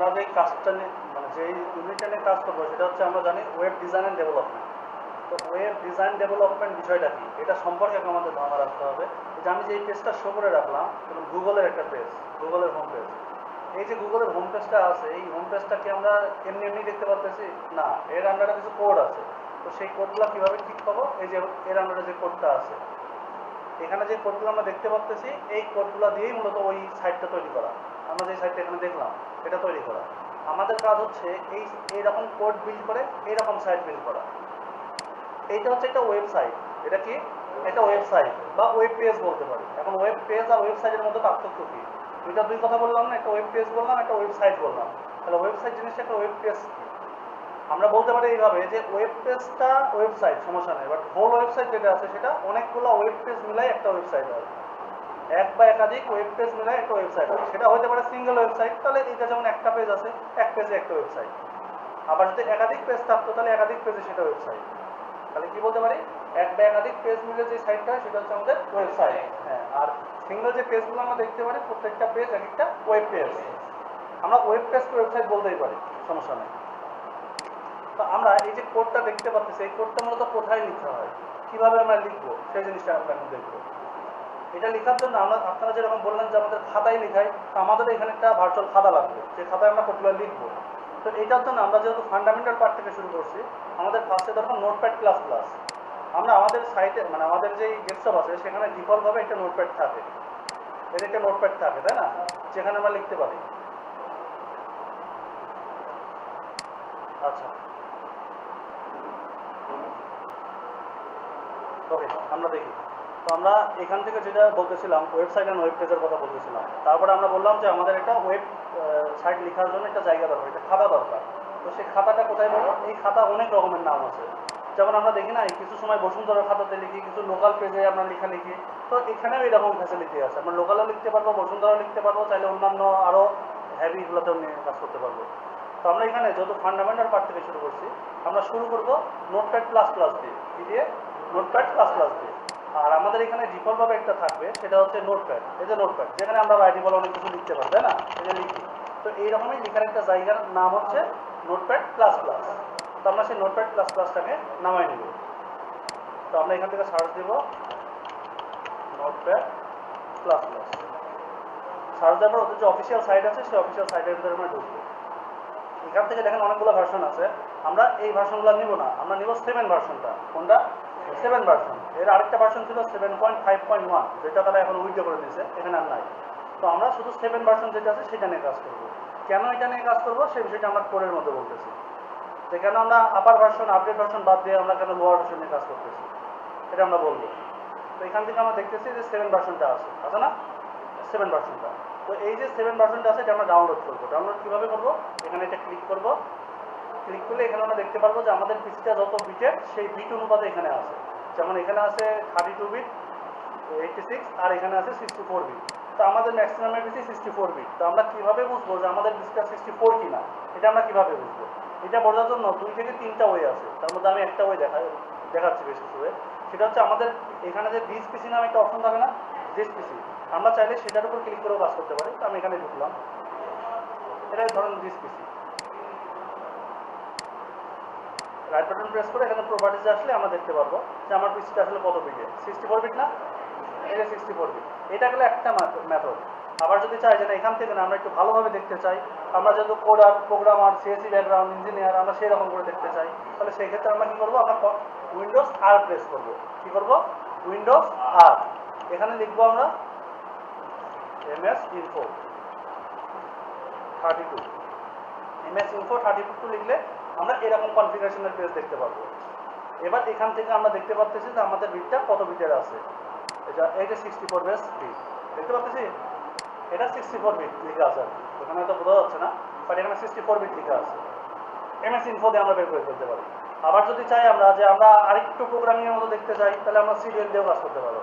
আমরা যে কাজটা নিয়ে মানে যেই ইউনিটটা নিয়ে কাজ করবো সেটা হচ্ছে আমরা জানি ওয়েব ডিজাইন অ্যান্ড ডেভেলপমেন্ট। তো ওয়েব ডিজাইন ডেভেলপমেন্ট বিষয়টা কি এটা সম্পর্কে আমাদের ধারণা রাখতে হবে। যে আমি যে পেজটা শো করে রাখলাম যেমন গুগলের একটা পেজ, গুগলের হোম পেজ, এই যে গুগলের হোম পেজটা আছে এই হোম পেজটাকে আমরা এমনি এমনি দেখতে পাচ্ছি না, এর আন্ডারে কিছু কোড আছে। তো সেই কোডগুলো কীভাবে ঠিক পাবো? এই যে এর আন্ডারে যে কোডটা আছে, এখানে যে কোডগুলো আমরা দেখতে পাচ্ছি এই কোডগুলো দিয়েই মূলত ওই সাইটটা তৈরি করা। আমরা যে সাইটটা এখানে দেখলাম এটা তৈরি করা। আমাদের কাজ হচ্ছে এইরকম কোড বিল্ড করে এইরকম সাইট বিল্ড করা। এইটা হচ্ছে একটা ওয়েবসাইট। এটা কি? এটা ওয়েবসাইট বা ওয়েব পেজ বলতে পারি। এখন ওয়েব পেজ আর ওয়েবসাইটের মধ্যে পার্থক্য কি? দুইটা দুই কথা বললাম না, একটা ওয়েব পেজ বললাম, একটা ওয়েবসাইট বললাম। তাহলে ওয়েবসাইট জিনিসটা একটা ওয়েব পেজ কি? আমরা বলতে পারি এইভাবে যে ওয়েব পেজটা ওয়েবসাইট, সমস্যা নেই, বাট হোল ওয়েবসাইট যেটা আছে সেটা অনেকগুলো ওয়েব পেজ মিলাই একটা ওয়েবসাইট হয়। এক বা একাধিক ওয়েব পেজ মিলাই একটা ওয়েবসাইট হয়। সেটা হতে পারে সিঙ্গেল ওয়েবসাইট, তাহলে এটা যেমন একটা পেজ আছে এক পেজে একটা ওয়েবসাইট। আবার যদি একাধিক পেজ থাকতো তাহলে একাধিক পেজে সেটা ওয়েবসাইট। তাহলে কি বলতে পারি? এক বা একাধিক পেজ মিলে যে সাইটটা হয় সেটা হচ্ছে আমাদের ওয়েবসাইট। হ্যাঁ, আর সিঙ্গেল যে পেজগুলো আমরা দেখতে পারি প্রত্যেকটা পেজ এক একটা ওয়েব পেজ। আমরা ওয়েব পেজকে ওয়েবসাইট বলতেই পারি, সমস্যা নেই। তো আমরা এই যে কোডটা দেখতে পাচ্ছি এই কোডটা মূলত কোথায় লিখতে হয়, কিভাবে আমরা লিখবো সেই জিনিসটা আমরা এখন দেখবো। এটা লেখার জন্য আপনারা যেরকম বললেন যে আমাদের খাতায় লিখাই, তো আমাদের এখানে একটা ভার্চুয়াল খাতা লাগবে, যে খাতায় আমরা কোডগুলো লিখবো। তো এইটার জন্য আমরা যেহেতু ফান্ডামেন্টাল পার্ট থেকে শুরু করছি, আমাদের ফার্স্টে দরকার নোটপ্যাড প্লাস প্লাস। আমরা আমাদের সাইটে মানে আমাদের যেই ডেস্কটপ আছে সেখানে ডিফল্টভাবে একটা নোটপ্যাড থাকে, এর একটা নোটপ্যাড থাকে, তাই না, যেখানে আমরা লিখতে পারি। আচ্ছা, ওকে, আমরা দেখি। তো আমরা এখান থেকে যেটা বলতেছিলাম ওয়েবসাইট অ্যান্ড ওয়েব পেজের কথা বলতেছিলাম। তারপরে আমরা বললাম যে আমাদের একটা ওয়েব সাইট লেখার জন্য একটা জায়গা দরকার, একটা খাতা দরকার। তো সেই খাতাটা কোথায় বলবো? এই খাতা অনেক রকমের নাম আছে। যেমন আমরা দেখি না কিছু সময় বসুন্ধরা খাতাতে লিখি, কিছু লোকাল পেজে আমরা লেখা লিখি। তো এখানেও এরকম ফ্যাসিলিটি আছে, আমরা লোকালও লিখতে পারবো, বসুন্ধরাও লিখতে পারবো, চাইলে অন্যান্য আরও হ্যাবিগুলোতেও নিয়ে কাজ করতে পারবো। তো আমরা এখানে যত ফান্ডামেন্টাল পার্ট থেকে শুরু করছি, আমরা শুরু করবো নোটপ্যাড প্লাস প্লাস দিয়ে। কি দিয়ে? নোটপ্যাড প্লাস প্লাস দিয়ে। আর আমাদের এখানে ডিফল্টভাবে একটা থাকবে, সেটা হচ্ছে নোটপ্যাড। এই যে নোটপ্যাড, যেখানে আমরা বাই ডিফল্ট অনেক কিছু লিখতে পারি, তাই না, এই যে লিখি। তো এইরকমই লেখার একটা জায়গার নাম হচ্ছে নোটপ্যাড প্লাস প্লাস। তো আমরা সেই নোটপ্যাড প্লাস প্লাসটাকে নামাই নেব। তো আমরা এখান থেকে সার্চ দেব নোটপ্যাড প্লাস প্লাস। সার্চ দেওয়ার পর ওদের যে অফিসিয়াল সাইট আছে সেই অফিসিয়াল সাইটের ভিতরে আমরা ঢুকবো। এখান থেকে দেখেন অনেকগুলো ভার্সন আছে। আমরা এই ভার্সনগুলো নিব না, আমরা নিব 7 ভার্সনটা। কোনটা? 7 ভার্সন। এর আরেকটা ভার্সন ছিল 7.5.1, যেটা তারা এখন উইথড্র করে দিয়েছে, এখানে আর নাই। তো আমরা শুধু 7 ভার্সন যেটা আছে সেটা নিয়ে কাজ করবো। কেন এটা নিয়ে কাজ করবো সেই বিষয়টা আমরা কোডের মধ্যে বলতেছি। যে কেন আমরা আপার ভার্সন আপডেট ভার্সন বাদ দিয়ে আমরা কেন লোয়ার ভার্সন নিয়ে কাজ করতেছি এটা আমরা বলবো। তো এখান থেকে আমরা দেখতেছি যে 7 ভার্সনটা আছে না, 7 ভার্সনটা। তো এই যে 7 ভার্সনটা আছে এটা আমরা ডাউনলোড করবো। ডাউনলোড কীভাবে করবো? এখানে এটা ক্লিক করবো। ক্লিক করলে এখানে আমরা দেখতে পারবো যে আমাদের পিসিটা যত বিটের সেই বিট অনুপাতে এখানে আছে। যেমন এখানে আছে 32 বিট, 86, আর এখানে আছে 64 বিট। তো আমাদের ম্যাক্সিমামের পিসি 64 বিট। তো আমরা কীভাবে বুঝবো যে আমাদের পিসিটা 64 কিনা? এটা আমরা কীভাবে বুঝবো? এটা বোঝার জন্য 2 থেকে 3টা ওয়ে আছে, তার মধ্যে আমি একটা ওয়ে দেখাচ্ছি বেশ কিছু ওয়ে। সেটা হচ্ছে আমাদের এখানে যে দিস পিসি নামে একটা অপশন থাকে না, দিস পিসি, আমরা চাইলে সেটার উপর ক্লিক করেও কাজ করতে পারি। তো আমি এখানে ঢুকলাম, এটা ধরেন this PC, right button press করে এখানে প্রপার্টিজে আসলে আমরা দেখতে পারবো যে আমার পিসিটা আসলে কত বিটে, 64 বিট না, এটা 64 বিট। এটা গেলে একটা মেথড। আবার যদি চাই যে না এখান থেকে না আমরা একটু ভালোভাবে দেখতে চাই, আমরা যেহেতু coder, programmer, CSC background, engineer, আমরা সেই রকম করে দেখতে চাই, তাহলে সেই ক্ষেত্রে আমরা কী করবো? আমরা উইন্ডোজ আর প্রেস করবো। কী করবো? উইন্ডোজ আর। এখানে লিখবো আমরা MS Info 32। MS Info 32 লিখলে আমরা এরকম কনফিগারেশনের পেজ দেখতে পারবো। এবার এখান থেকে আমরা দেখতে পাচ্ছি যে আমাদের বিটটা কত বিটের আছে। এটা 64 বেস বিট দেখতে পাচ্ছি, এটা 64 বিট লিখা আছে। এখানে তো বোঝা যাচ্ছে না, বাট এখানে 64 বিট লিখা আছে। MS Info দিয়ে আমরা বের করে ফেলতে পারি। আবার যদি চাই আমরা যে আমরা আরেকটু প্রোগ্রামিংয়ের মতো দেখতে চাই, তাহলে আমরা সিরিয়াল দিয়েও কাজ করতে পারবো।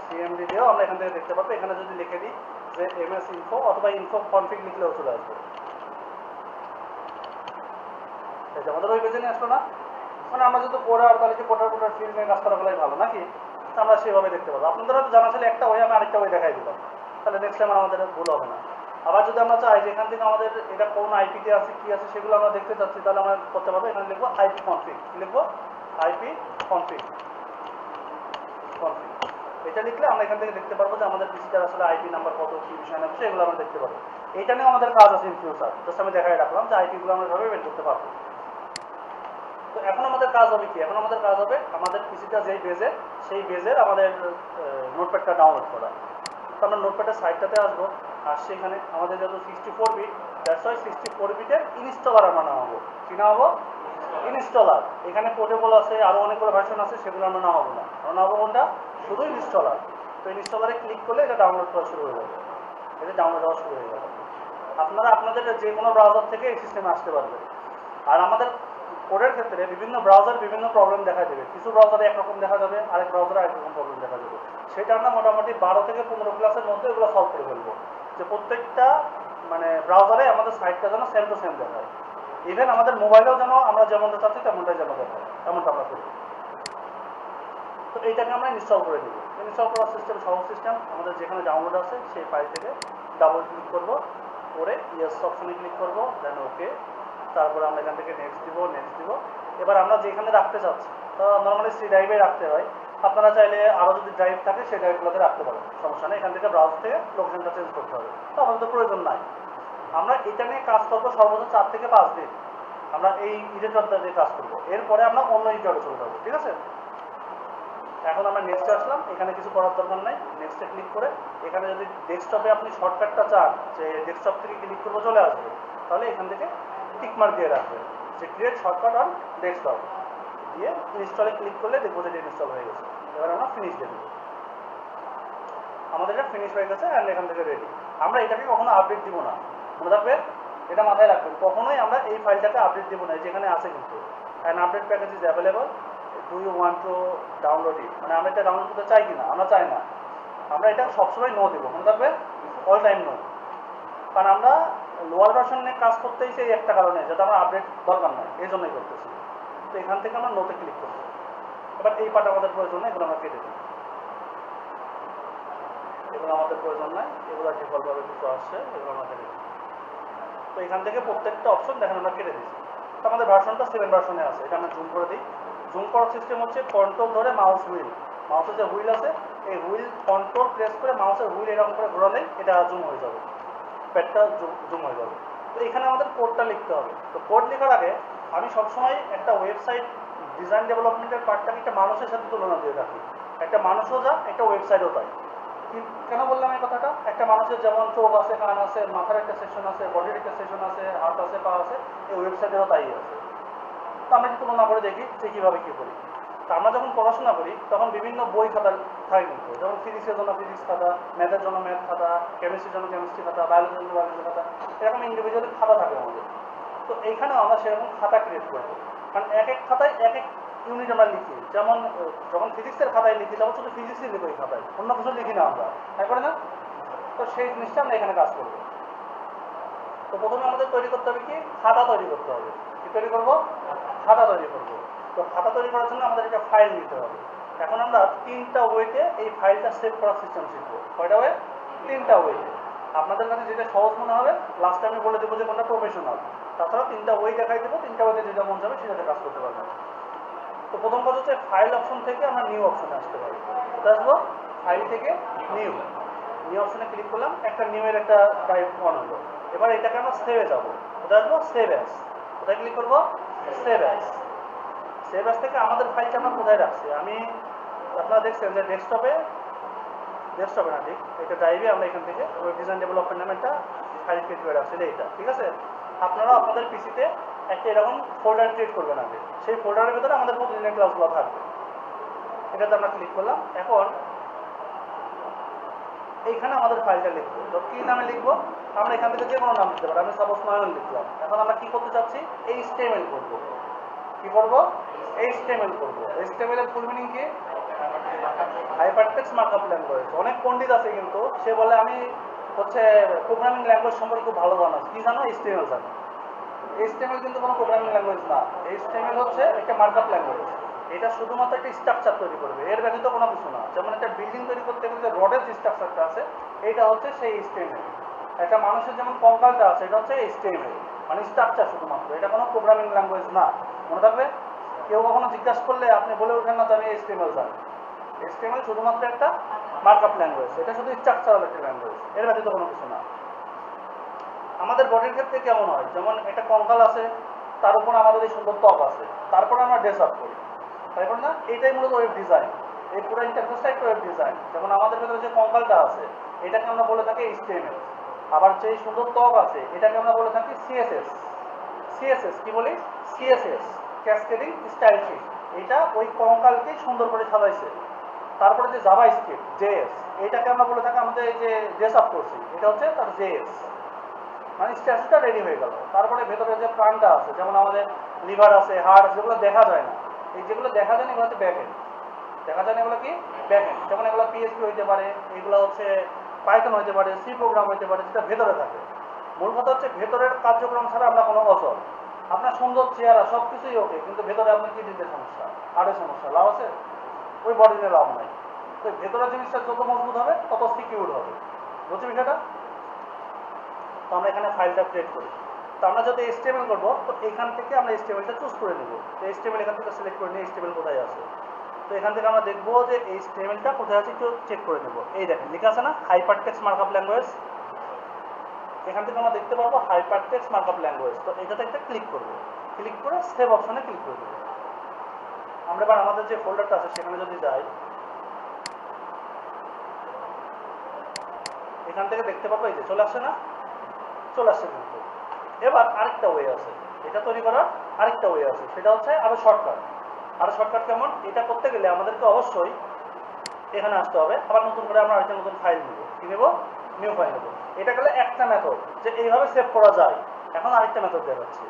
CMD দিয়েও আমরা এখান থেকে দেখতে পাবো। এখানে যদি লিখে দিই যে MS Info অথবা ইনফো কনফিগ লিখলেও চলে আসবে। আমাদের ওই পেজে নিয়ে আসলো না, মানে আমরা যদি কোডার, তাহলে কি কোডার ফিল্ড নিয়ে কাজ করা গেলেই ভালো নাকি? আমরা সেভাবে দেখতে পাবো। আপনাদের হয়তো জানা ছিল একটা ওয়ে, আমি আরেকটা ওয়ে দেখাই দিলাম। তাহলে নেক্সট টাইম আমাদের ভুল হবে না। আবার যদি আমরা চাই যে এখান থেকে আমাদের এটা কোন আইপিতে আছে কি আছে সেগুলো আমরা দেখতে চাচ্ছি, তাহলে আমরা করতে পারবো, এখানে লিখবো আইপি কনফিগ, কি লিখবো আইপি কনফিগ। এটা লিখলে আমরা এখান থেকে দেখতে পারবো যে আমাদের পিসিটার আসলে আইপি নাম্বার কত, কি বিষয় না বিষয় এগুলো আমরা দেখতে পারবো। এইটা নিয়ে আমাদের কাজ আছে ইন ফিউচার, জাস্ট আমি দেখাই রাখলাম যে আইপি গুলো আমরা ভাবে বের করতে পারবো। তো এখন আমাদের কাজ হবে কি, এখন আমাদের কাজ হবে আমাদের পিসিটা যেই বেজে সেই বেজের আমাদের নোটপ্যাডটা ডাউনলোড করা। তো আমরা নোটপ্যাডের সাইটটাতে আসবো, আসছে এখানে আমাদের যেহেতু 64 বিট, দ্যাটস ওয়াই 64 বিটের ইনস্টলার আমরা নামাবো। কি নামাবো? ইনস্টলার। এখানে পোর্টেবল আছে, আরো অনেকগুলো ভার্সন আছে, সেগুলো আমরা নামাবো না, আমরা নামাবো কোনটা? শুধু ইনস্টলার। তো ইনস্টলারে ক্লিক করলে এটা ডাউনলোড করা শুরু হয়ে যাবে, এটা ডাউনলোড হওয়া শুরু হয়ে যাবে। আপনারা আপনাদের যে কোনো ব্রাউজার থেকে এই সিস্টেমে আসতে পারবেন। আর আমাদের কোডের ক্ষেত্রে বিভিন্ন ব্রাউজার বিভিন্ন প্রবলেম দেখা দেবে, কিছু ব্রাউজারে একরকম দেখা যাবে, আরেক ব্রাউজারে আরেক রকম প্রবলেম দেখা যাবে। সেটা আমরা মোটামুটি 12 থেকে 15 ক্লাসের মধ্যে এগুলো সলভ করে ফেলবো, যে প্রত্যেকটা মানে ব্রাউজারে আমাদের সাইটটা যেন সেম টু সেম দেখায়। ইভেন আমাদের মোবাইলেও যেন আমরা যেমনটা চাচ্ছি তেমনটাই যেন দেখায়, এমনটা আমরা করবো। তো এইটাকে আমরা ইনস্টল করে দিব। ইনস্টল করার সিস্টেম সহজ সিস্টেম, আমাদের যেখানে ডাউনলোড আছে সেই ফাইল থেকে ডাবল ক্লিক করবো, করে ইয়েস অপশনে ক্লিক করবো, দেন ওকে। তারপরে আমরা এখান থেকে নেক্সট দিব, নেক্সট দিব। এবার আমরা যেখানে রাখতে চাচ্ছি, তো নর্মালি সি ড্রাইভে রাখতে হয়, আপনারা চাইলে আরও যদি ড্রাইভ থাকে সেই ড্রাইভগুলোতে রাখতে পারেন, সমস্যা নেই। এখান থেকে ব্রাউজার থেকে লোকেশনটা চেঞ্জ করতে হবে, তো আমাদের তো প্রয়োজন নাই। আমরা এটা নিয়ে কাজ করবো সর্বোচ্চ 4 থেকে 5 দিন, আমরা এই ইডিটরটা দিয়ে কাজ করবো। এরপরে আমরা অন্য ইডিটরে চলে যাবো, ঠিক আছে? এখন আমরা নেক্সটে আসলাম, এখানে কিছু করার দরকার নাই। নেক্সটে ক্লিক করে এখানে যদি ডেস্কটপে আপনি শর্টকাটটা চান যে ডেস্কটপ থেকে ক্লিক করবো চলে আসবে, তাহলে এখান থেকে টিকমার্ক দিয়ে রাখবেন যে ক্রিয়েট শর্টকাট অন ডেস্কটপ, দিয়ে ইনস্টলে ক্লিক করলে দেখবো যে ইনস্টল হয়ে গেছে। এবার আমরা ফিনিশ দিয়ে দেবো, আমাদের এটা ফিনিশ হয়ে গেছে অ্যান্ড এখান থেকে রেডি। আমরা এটাকে কখনো আপডেট দিব না, মনে রাখবে, এটা মাথায় রাখবেন, কখনোই আমরা এই ফাইলটাকে আপডেট দিব না। যেখানে আছে কিন্তু and update package is available, do you want to download it, মানে আমরা এটা ডাউনলোড করতে চাই কিনা, আমরা চাই না, আমরা এটা সবসময় নো দেবো, মনে রাখবে, অল টাইম নো। কারণ আমরা লোয়ার ভার্সন নিয়ে কাজ করতেই সেই একটা কারণে, যেটা আমরা আপডেট দরকার নয়, এই জন্যই করতেছি। তো এখান থেকে আমরা নোতে ক্লিক করবো। এবার এই পার্ট আমাদের প্রয়োজন নেই, এগুলো আমরা কেটে দিই, এগুলো আমাদের প্রয়োজন নাই, এগুলো ডিফল্টভাবে কিছু আসছে, এগুলো আমরা কেটে দিই। তো এখান থেকে প্রত্যেকটা অপশন দেখেন আমরা কেটে দিচ্ছি। তো আমাদের ভার্সনটা 7 ভার্সনে আছে, এটা আমরা জুম করে দিই। জুম করার সিস্টেম হচ্ছে কন্ট্রোল ধরে মাউস হুইল, মাউসের যে হুইল আছে এই হুইল কন্ট্রোল প্রেস করে মাউসের হুইল এরকম করে ঘোরালেই এটা জুম হয়ে যাবে, প্যাডটা জুম হয়ে যাবে। তো এখানে আমাদের কোডটা লিখতে হবে। তো কোড লেখার আগে আমি সবসময় একটা ওয়েবসাইট ডিজাইন ডেভেলপমেন্টের পার্টটাকে একটা মানুষের সাথে তুলনা দিয়ে রাখি, একটা মানুষও যা একটা ওয়েবসাইটও তাই। কেন বললাম এই কথাটা? একটা মানুষের যেমন চোখ আছে, কান আছে, মাথার একটা সেকশন আছে, বডির একটা সেকশন আছে, হাত আছে, পা আছে, এই ওয়েবসাইটেরও তাই আছে। তো আমরা কি তুলনা করে দেখি যে কীভাবে কী করি। তো আমরা যখন পড়াশোনা করি তখন বিভিন্ন বই খাতা থাকে কিন্তু, যেমন ফিজিক্সের জন্য ফিজিক্স খাতা, ম্যাথের জন্য ম্যাথ খাতা, কেমিস্ট্রির জন্য কেমিস্ট্রি খাতা, বায়োলজির জন্য বায়োলজি খাতা, এরকম ইন্ডিভিজুয়ালি খাতা থাকে আমাদের। তো এইখানেও আমরা সেরকম খাতা ক্রিয়েট করবো, কারণ এক এক খাতায় এক এক ইউনিট আমরা লিখি। যেমন যখন ফিজিক্সের খাতায় লিখি তখন শুধু ফিজিক্সই লিখি, ওই খাতায় অন্য কিছু লিখি না আমরা, তাই করে না? তো সেই জিনিসটা আমরা এখানে কাজ করবো। তো প্রথমে আমাদের তৈরি করতে হবে কি, খাতা তৈরি করতে হবে। কি তৈরি করবো? খাতা তৈরি করবো। তো খাতা তৈরি করার জন্য আমাদের একটা ফাইল নিতে হবে। এখন আমরা 3টা ওয়েতে এই ফাইলটা সেভ করার সিস্টেম শিখবো। কয়টা ওয়ে? 3টা ওয়েতে। আপনাদের কাছে যেটা সহজ মনে হবে লাস্ট টাইমে বলে দেবো যে কোনটা প্রফেশনাল, তাছাড়া 3টা ওয়ে দেখাই দেবো, 3টা ওয়েতে যেটা মন যাবে সেটাতে কাজ করতে পারবেন। তো প্রথম কথা হচ্ছে ফাইল অপশন থেকে আমরা নিউ অপশনে আসতে পারি। কোথায় আসবো? ফাইল থেকে নিউ, নিউ অপশনে ক্লিক করলাম, একটা নিউ এর একটা টাইপ অন হলো। এবার এটাকে আমরা সেভে যাবো, কোথায় আসবো? Save as. কোথায় ক্লিক করবো? Save as. সেভ অ্যাজ থেকে আমাদের ফাইলটা আমরা কোথায় রাখছি, আমি আপনারা দেখছেন যে ডেস্কটপে না, ঠিক এটা ড্রাইভে আমরা এখান থেকে ওয়েব ডিজাইন ডেভেলপমেন্ট নামে একটা ফাইল ক্রিয়েট করে রাখছি, এইটা, ঠিক আছে? আপনারা আপনাদের পিসিতে একটা এরকম ফোল্ডার ক্রিয়েট করবেন আগে, সেই ফোল্ডারের ভিতরে আমাদের প্রতিদিনের ক্লাসগুলো থাকবে। এটাতে আমরা ক্লিক করলাম। এখন এইখানে আমাদের ফাইলটা লিখবো, তো কি নামে লিখবো? আমরা এখান থেকে যে কোনো নাম দিতে পারি, আমি সাপোজ নয়ন লিখলাম। এখন আমরা কি করতে চাচ্ছি? HTML করবো। কি করবো? HTML করবো। HTML এর ফুল মিনিং কি? Hypertext markup language. অনেক পণ্ডিত আছে কিন্তু সে বলে আমি হচ্ছে প্রোগ্রামিং ল্যাঙ্গুয়েজ সম্পর্কে খুব ভালো জানা। কি জানো? HTML জানো। HTML কিন্তু কোনো প্রোগ্রামিং ল্যাঙ্গুয়েজ না। HTML হচ্ছে একটা মার্কআপ ল্যাঙ্গুয়েজ। এটা শুধুমাত্র একটা স্ট্রাকচার তৈরি করবে, এর ব্যতীত কোনো কিছু না। যেমন একটা বিল্ডিং তৈরি করতে গেলে যে রডের যে স্ট্রাকচারটা আছে এটা হচ্ছে সেই HTML। একটা মানুষের যেমন কঙ্কালটা আছে, এটা হচ্ছে HTML, মানে স্ট্রাকচার শুধুমাত্র, এটা কোনো প্রোগ্রামিং ল্যাঙ্গুয়েজ না। মনে থাকবে? কেউ কখনো জিজ্ঞাসা করলে আপনি বলে ওঠেন না যে আমি HTML জানি। HTML শুধুমাত্র একটা মার্কআপ ল্যাঙ্গুয়েজ, এটা শুধু স্ট্রাকচারাল একটা ল্যাঙ্গুয়েজ, এর ব্যতীত কোনো কিছু না। আমাদের বডির ক্ষেত্রে কেমন হয়, যেমন একটা কঙ্কাল আছে, তার উপর আমাদের এই সুন্দর ত্বক আছে, তারপরে আমরা ড্রেস আপ করি, তাই না? এটাই মূলত ওয়েব ডিজাইন। এই পুরো ইন্টারফেসটা একটা ওয়েব ডিজাইন। যেমন আমাদের ভেতরে যে কঙ্কালটা আছে, এটাকে আমরা বলে থাকি HTML। আবার যে সুন্দর ত্বক আছে, এটাকে আমরা বলে থাকি CSS। CSS কি বলি? CSS, cascading style sheet. এটা ওই কঙ্কালকে সুন্দর করে সাজাইছে। তারপরে যে জাভাস্ক্রিপ্ট JS, এটাকে আমরা বলে থাকি আমাদের এই যে ড্রেস আপ করছি, এটা হচ্ছে তার JS, মানে স্ট্যাচুটা রেডি হয়ে গেল। তারপরে ভেতরে যে প্রাণটা আছে, যেমন আমাদের লিভার আছে, হার্ট, যেগুলো দেখা যায় না, এই যেগুলো দেখা যায় না এগুলো হচ্ছে ব্যাকএন্ড। দেখা যায় না এগুলো কি? ব্যাকএন্ড। যেমন এগুলো PHP হইতে পারে, এগুলো হচ্ছে পাইথন হইতে পারে, সি প্রোগ্রাম হইতে পারে, যেটা ভেতরে থাকে। মূল কথা হচ্ছে ভেতরের কার্যক্রম ছাড়া আমরা কোনো অচল। আপনার সুন্দর চেহারা সব কিছুই ওকে, কিন্তু ভেতরে আপনার কি দিতে সমস্যা, আরও সমস্যা, লাভ আছে? ওই বডি নিয়ে লাভ নাই। তো ভেতরের জিনিসটা যত মজবুত হবে তত সিকিউর হবে। বুঝছি বিষয়টা? তো আমরা এখানে ফাইলটা ক্রিয়েট করি। তো আমরা যদি HTML করবো, তো এখান থেকে আমরা HTML-টা চুজ করে নেব। তো HTML এখান থেকে সিলেক্ট করে নিয়ে HTML কোথায় আছে, তো এখান থেকে আমরা দেখবো যে HTML-টা কোথায় আছে, একটু চেক করে নেব। এই দেখেন লেখা আছে না হাইপারটেক্সট মার্কআপ ল্যাঙ্গুয়েজ। এখান থেকে আমরা দেখতে পারবো হাইপারটেক্সট মার্কআপ ল্যাঙ্গুয়েজ। তো এটাতে একটা ক্লিক করবো, ক্লিক করে সেভ অপশনে ক্লিক করে দেবো। আমরা এবার আমাদের যে ফোল্ডারটা আছে সেখানে যদি যাই, এখান থেকে দেখতে পাবো এই যে চলে আসছে না, চলে আসছে। কিন্তু এবার আরেকটা ওয়ে আছে, এটা তৈরি করার আরেকটা ওয়ে আছে, সেটা হচ্ছে আরো শর্টকাট। আরো শর্টকাট কেমন? এটা করতে গেলে আমাদেরকে অবশ্যই এখানে আসতে হবে, আবার নতুন করে আমরা আরেকটা নতুন ফাইল নেব। কি নেব? নিউ ফাইল নেব। এটা গেলে একটা মেথড যে এইভাবে সেভ করা যায়। এখন আরেকটা মেথড দেখাচ্ছি।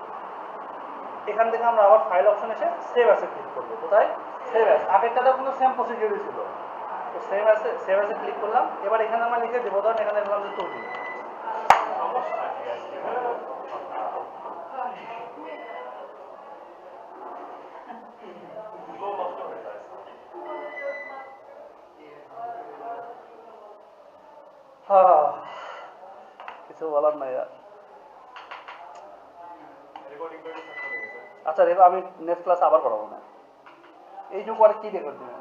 এখান থেকে আমরা আবার ফাইল অপশন এসে সেভ অ্যাসে ক্লিক করবো। কোথায়? Save as. আগেরটাতেও কিন্তু সেম প্রসিডিউরই ছিল। তো সেভ অ্যাসে ক্লিক করলাম। এবার এখানে আমরা লিখে দেবো, ধরুন এখানে লিখলাম যে তৈরি। হ্যাঁ, কিছু বলার নাই আর। আচ্ছা দেখো, আমি নেক্সট ক্লাস আবার করাবো না, এইটুকু আর কি রেকর্ড দিবেন?